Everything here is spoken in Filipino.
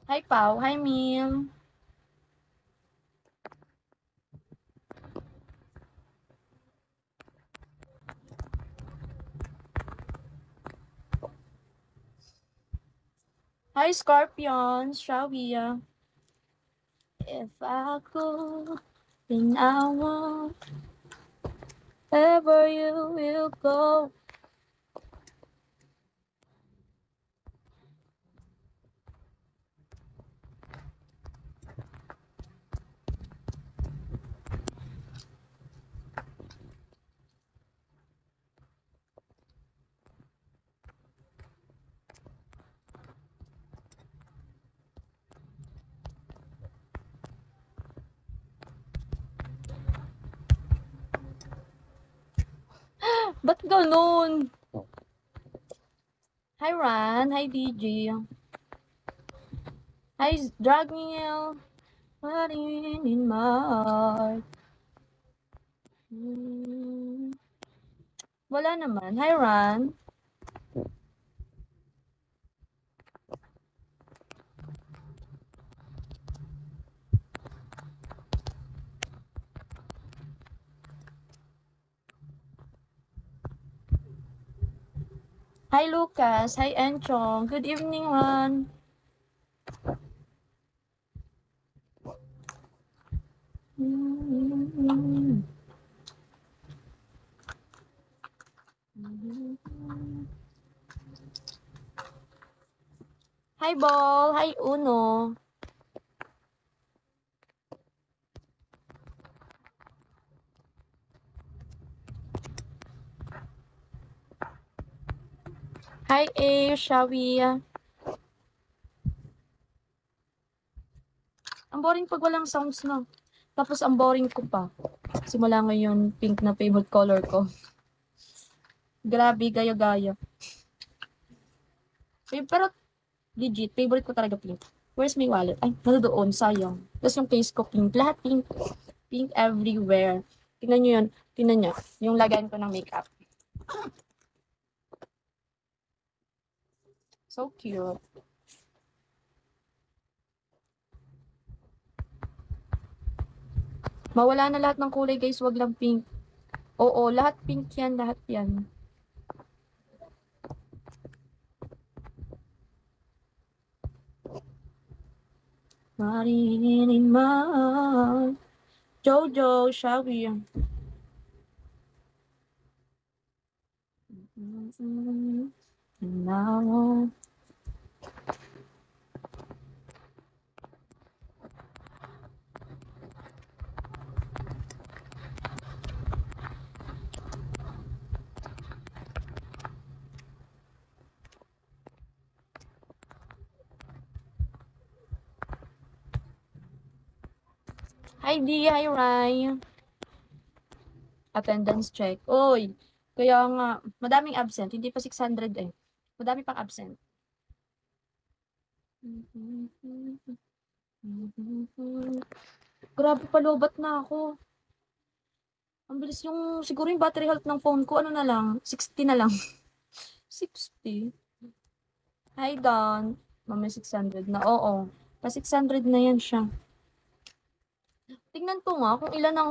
Hi, Pao. Hi, Mil. Hi, Scorpions. Shall we? If I could, then I want wherever you will go. Ba't ganun? Hi, Ran. Hi, DJ. Hi, Dragmil. Running in my heart. Wala naman. Hi, Ran. Hi, Lucas. Hi, Enchong. Good evening, Ran. Hi, Ball. Hi, Uno. Hi, A. Shall we? Ang boring pag walang sounds na. Tapos ang boring ko pa. Simula ngayon, pink na favorite color ko. Grabe, gaya-gaya. Pero, legit, favorite ko talaga pink. Where's my wallet? Ay, nandoon, sayang. Tapos yung case ko pink. Lahat pink. Pink everywhere. Tingnan nyo yun. Tingnan nyo. Yung lagayan ko ng makeup. So cute. Mawala na lahat ng kulay, guys. Wag lang pink. Oo, lahat pink yan. Lahat yan. Marinin in my Jojo, shall we? And now, hi D, hi Rai. Attendance check. Oy, kaya nga, madaming absent. Hindi pa 600 eh. Madami pang absent. Grabe, palubat na ako. Ang bilis yung, siguro yung battery health ng phone ko, ano na lang, 60 na lang. 60? Hi Don. Mami 600 na. Oo. Pa 600 na yan siya. Tingnan ko nga kung ilan ang